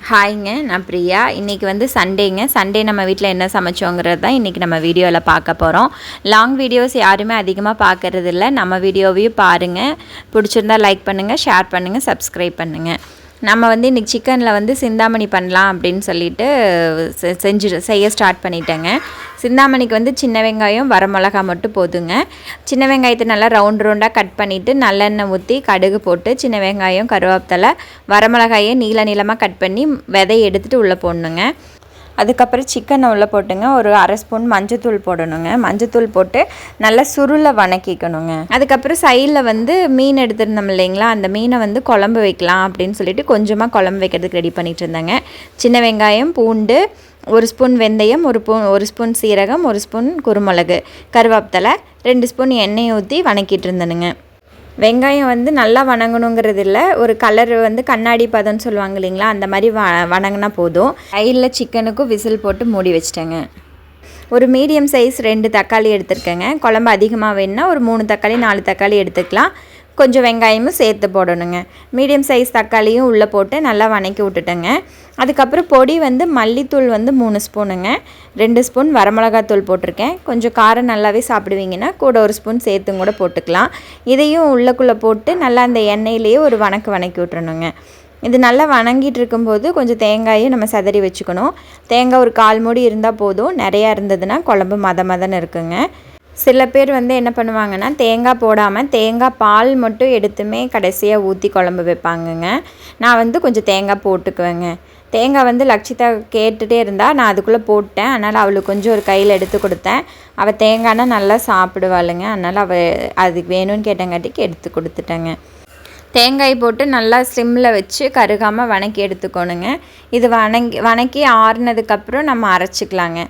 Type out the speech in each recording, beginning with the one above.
ஹாய்ங்க, நான் பிரியா. இன்றைக்கி வந்து சண்டேங்க. சண்டே நம்ம வீட்டில் என்ன சமைச்சோங்கிறது தான் இன்றைக்கி நம்ம வீடியோவில் பார்க்க போகிறோம். லாங் வீடியோஸ் யாருமே அதிகமாக பார்க்குறது இல்லை. நம்ம வீடியோவையும் பாருங்கள். பிடிச்சிருந்தா லைக் பண்ணுங்கள், ஷேர் பண்ணுங்கள், சப்ஸ்கிரைப் பண்ணுங்கள். நம்ம வந்து இன்றைக்கி சிக்கனில் வந்து சிந்தாமணி பண்ணலாம் அப்படின்னு சொல்லிட்டு செய்ய ஸ்டார்ட் பண்ணிட்டேங்க. சிந்தாமணிக்கு வந்து சின்ன வெங்காயம் வரமிளகா மட்டும் போதுங்க. சின்ன வெங்காயத்தை நல்லா ரவுண்டாக கட் பண்ணிவிட்டு நல்லெண்ணெய் ஊற்றி கடுகு போட்டு சின்ன வெங்காயம் கருவேப்பிலை வரமிளகாயை நீளமாக கட் பண்ணி விதையை எடுத்துகிட்டு உள்ளே போடணுங்க. அதுக்கப்புறம் சிக்கனை உள்ளே போட்டுங்க. ஒரு அரை ஸ்பூன் மஞ்சத்தூள் போடணுங்க. மஞ்சத்தூள் போட்டு நல்லா சுருளை வணக்கிக்கணுங்க. அதுக்கப்புறம் சைடில் வந்து மீன் எடுத்துருந்தோம் இல்லைங்களா, அந்த மீனை வந்து குழம்பு வைக்கலாம் அப்படின்னு சொல்லிட்டு கொஞ்சமாக குழம்பு வைக்கிறதுக்கு ரெடி பண்ணிகிட்டு இருந்தேங்க. சின்ன வெங்காயம், பூண்டு, ஒரு ஸ்பூன் வெந்தயம், ஒரு ஸ்பூன் சீரகம், ஒரு ஸ்பூன் குருமிளகு, கருவேப்பிலை, 2 ஸ்பூன் எண்ணெய் ஊற்றி வணக்கிட்டு இருந்தேனுங்க. வெங்காயம் வந்து நல்லா வணங்கணுங்கிறது இல்லை, ஒரு கலர் வந்து கண்ணாடி பதம்னு சொல்லுவாங்க இல்லைங்களா, அந்த மாதிரி வணங்கினா போதும். சைடில் சிக்கனுக்கும் விசில் போட்டு மூடி வச்சிட்டேங்க. ஒரு மீடியம் சைஸ் 2 தக்காளி எடுத்துருக்கேங்க. குழம்பு அதிகமாக வேணுன்னா ஒரு 3 தக்காளி 4 தக்காளி எடுத்துக்கலாம். கொஞ்சம் வெங்காயமும் சேர்த்து போடணுங்க. மீடியம் சைஸ் தக்காளியும் உள்ளே போட்டு நல்லா வணக்கி விட்டுட்டேங்க. அதுக்கப்புறம் பொடி வந்து மல்லித்தூள் வந்து 3 ஸ்பூனுங்க. 2 ஸ்பூன் வரமிளகாத்தூள் போட்டிருக்கேன். கொஞ்சம் காரம் நல்லாவே சாப்பிடுவீங்கன்னா கூட ஒரு ஸ்பூன் சேர்த்தும் கூட போட்டுக்கலாம். இதையும் உள்ளக்குள்ளே போட்டு நல்லா அந்த எண்ணெயிலேயே ஒரு வணக்கி விட்டுறணுங்க. இது நல்லா வணங்கிட்டு இருக்கும்போது கொஞ்சம் தேங்காயும் நம்ம சதறி வச்சுக்கணும். தேங்காய் ஒரு 1/4 மூடி இருந்தால் போதும். நிறையா இருந்ததுன்னா குழம்பு மதன்னு இருக்குங்க. சில பேர் வந்து என்ன பண்ணுவாங்கன்னா தேங்காய் போடாமல் தேங்காய் பால் மட்டும் எடுத்துமே கடைசியாக ஊற்றி குழம்பு வைப்பாங்கங்க. நான் வந்து கொஞ்சம் தேங்காய் போட்டுக்குவேங்க. தேங்காய் வந்து லக்ஷிதா கேட்டுகிட்டே இருந்தால் நான் அதுக்குள்ளே போட்டேன். அதனால் அவளுக்கு கொஞ்சம் ஒரு கையில் எடுத்து கொடுத்தேன். அவள் தேங்காய்னா நல்லா சாப்பிடுவாளுங்க. அதனால் அவள் அதுக்கு வேணும்னு கேட்டங்காட்டிக்கு எடுத்து கொடுத்துட்டேங்க. தேங்காய் போட்டு நல்லா ஸ்லிம்மில் வச்சு கருகாமல் வணக்கி எடுத்துக்கணுங்க. இது வணக்கி ஆறுனதுக்கப்புறம் நம்ம அரைச்சிக்கலாங்க.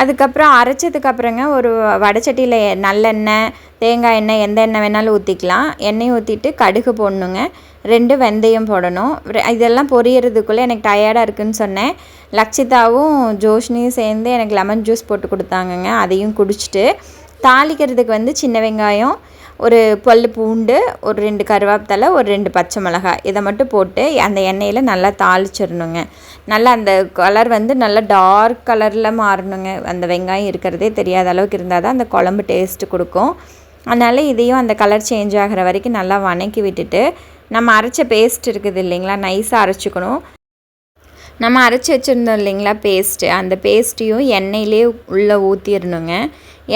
அதுக்கப்புறம் அரைச்சதுக்கப்புறங்க ஒரு வடைச்சட்டியில் நல்லெண்ணெய், தேங்காய் எண்ணெய், எந்த எண்ணெய் வேணாலும் ஊற்றிக்கலாம். எண்ணெய் ஊற்றிட்டு கடுகு போடணுங்க. 2 வெந்தயம் போடணும். இதெல்லாம் பொரியறதுக்குள்ளே எனக்கு டயர்டாக இருக்குதுன்னு சொன்னேன். லக்ஷிதாவும் ஜோஷ்னியும் சேர்ந்து எனக்கு லெமன் ஜூஸ் போட்டு கொடுத்தாங்கங்க. அதையும் குடிச்சிட்டு தாளிக்கிறதுக்கு வந்து சின்ன வெங்காயம், ஒரு பல்லு பூண்டு, ஒரு 2 கருவேப்பிலை, ஒரு 2 பச்சை மிளகாய், இதை மட்டும் போட்டு அந்த எண்ணெயில் நல்லா தாளிச்சிடணுங்க. நல்லா அந்த கலர் வந்து நல்லா டார்க் கலரில் மாறணுங்க. அந்த வெங்காயம் இருக்கிறதே தெரியாத அளவுக்கு இருந்தால் தான் அந்த குழம்பு டேஸ்ட்டு கொடுக்கும். அதனால் இதையும் அந்த கலர் சேஞ்ச் ஆகிற வரைக்கும் நல்லா வணக்கி விட்டுட்டு நம்ம அரைச்ச பேஸ்ட் இருக்குது இல்லைங்களா, நைஸாக அரைச்சிக்கணும். நம்ம அரைச்சி வச்சுருந்தோம் இல்லைங்களா பேஸ்ட்டு, அந்த பேஸ்ட்டையும் எண்ணெயிலே உள்ளே ஊற்றிடணுங்க.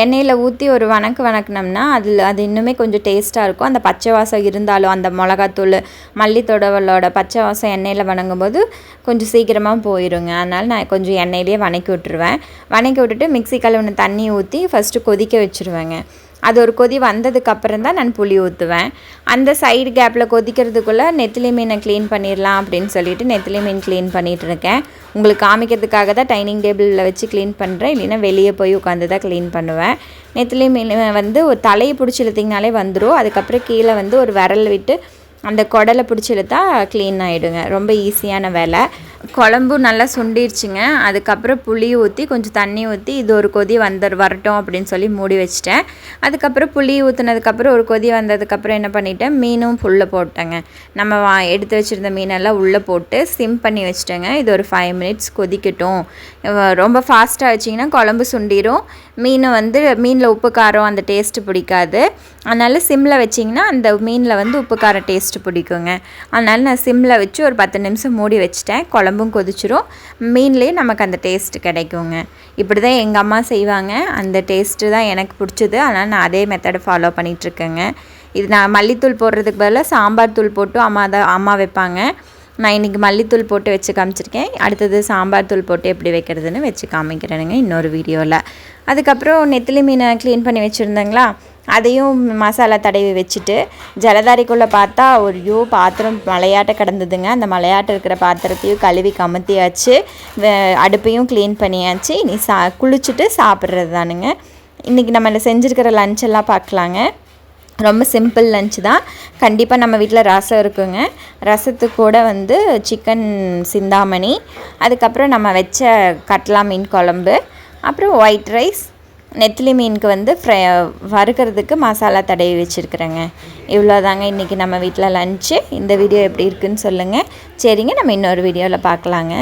எண்ணெயில் ஊற்றி ஒரு வணக்கினோம்னா அது இன்னுமே கொஞ்சம் டேஸ்ட்டாக இருக்கும். அந்த பச்சை வாசம் இருந்தாலும் அந்த மிளகாத்தூள் மல்லித்தொடவலோட பச்சை வாசம் எண்ணெயில் வணங்கும்போது கொஞ்சம் சீக்கிரமாக போயிடுங்க. அதனால் நான் கொஞ்சம் எண்ணெயிலே வணக்கி விட்டுருவேன். வணக்கி விட்டுட்டு மிக்ஸி கழுவின தண்ணி ஊற்றி ஃபஸ்ட்டு கொதிக்க வச்சுருவேங்க. அது ஒரு கொதி வந்ததுக்கப்புறம் தான் நான் புளி ஊற்றுவேன். அந்த சைடு கேப்பில் கொதிக்கிறதுக்குள்ளே நெத்திலி மீனை க்ளீன் பண்ணிடலாம் அப்படின்னு சொல்லிட்டு நெத்திலி மீன் க்ளீன் பண்ணிகிட்டு இருக்கேன். உங்களுக்கு காமிக்கிறதுக்காக தான் டைனிங் டேபிளில் வச்சு க்ளீன் பண்ணுறேன். இல்லைன்னா வெளியே போய் உட்காந்து தான் க்ளீன் பண்ணுவேன். நெத்திலி மீன் வந்து ஒரு தலையை பிடிச்சி இழுத்திங்கனாலே வந்துடும். அதுக்கப்புறம் கீழே வந்து ஒரு விரல் விட்டு அந்த குடலை பிடிச்சி இழுத்தா க்ளீன் ஆகிடுங்க. ரொம்ப ஈஸியான வேலை. குழம்பு நல்லா சுண்டிடுச்சுங்க. அதுக்கப்புறம் புளி ஊற்றி கொஞ்சம் தண்ணி ஊற்றி இது ஒரு கொதி வரட்டும் அப்படின்னு சொல்லி மூடி வச்சிட்டேன். அதுக்கப்புறம் புளி ஊற்றுனதுக்கப்புறம் ஒரு கொதி வந்ததுக்கப்புறம் என்ன பண்ணிட்டேன், மீனும் உள்ளே போட்டேங்க. நம்ம எடுத்து வச்சுருந்த மீனெல்லாம் உள்ளே போட்டு சிம் பண்ணி வச்சுட்டேங்க. இது ஒரு 5 மினிட்ஸ் கொதிக்கட்டும். ரொம்ப ஃபாஸ்ட்டாக வச்சிங்கன்னா குழம்பு சுண்டிடும். மீனில் உப்பு காரம் அந்த டேஸ்ட்டு பிடிக்காது. அதனால் சிம்மில் வச்சிங்கன்னா அந்த மீனில் வந்து உப்பு காரம் டேஸ்ட்டு பிடிக்குங்க. அதனால் நான் சிம்மில் வச்சு ஒரு 10 நிமிஷம் மூடி வச்சுட்டேன். குழம்பும் கொதிச்சிரும், மீன்லேயே நமக்கு அந்த டேஸ்ட்டு கிடைக்குங்க. இப்படி தான் எங்கள் அம்மா செய்வாங்க. அந்த டேஸ்ட்டு தான் எனக்கு பிடிச்சது. அதனால் நான் அதே மெத்தடை ஃபாலோ பண்ணிகிட்ருக்கேங்க. இது நான் மல்லித்தூள் போடுறதுக்கு பதிலாக சாம்பார் தூள் போட்டு அம்மா வைப்பாங்க. நான் இன்றைக்கி மல்லித்தூள் போட்டு வச்சு காமிச்சிருக்கேன். அடுத்தது சாம்பார் தூள் போட்டு எப்படி வைக்கிறதுன்னு வச்சு காமிக்கிறேனுங்க இன்னொரு வீடியோவில். அதுக்கப்புறம் நெத்திலி மீனை க்ளீன் பண்ணி வச்சுருந்தேங்களா, அதையும் மசாலா தடவி வச்சுட்டு ஜலதாரிக்குள்ளே பார்த்தா ஒரு பாத்திரம் மலையாட்ட கிடந்ததுங்க. அந்த மலையாட்ட இருக்கிற பாத்திரத்தையும் கழுவி கமுத்தியாச்சு. அடுப்பையும் க்ளீன் பண்ணியாச்சு. இனி குளிச்சுட்டு சாப்பிட்றது தானுங்க. இன்றைக்கி நம்ம செஞ்சுருக்கிற லஞ்செல்லாம் பார்க்கலாங்க. ரொம்ப சிம்பிள் லஞ்ச் தான். கண்டிப்பாக நம்ம வீட்டில் ரசம் இருக்குங்க. ரசத்துக்கு கூட வந்து சிக்கன் சிந்தாமணி, அதுக்கப்புறம் நம்ம வச்ச கட்லா மீன் குழம்பு, அப்புறம் ஒயிட் ரைஸ், நெத்திலி மீனுக்கு வந்து வறுக்கிறதுக்கு மசாலா தடவி வச்சுருக்குறேங்க. இவ்வளோதாங்க இன்றைக்கி நம்ம வீட்டில் லன்ச்சு. இந்த வீடியோ எப்படி இருக்குதுன்னு சொல்லுங்கள். சரிங்க, நம்ம இன்னொரு வீடியோவில் பார்க்கலாங்க.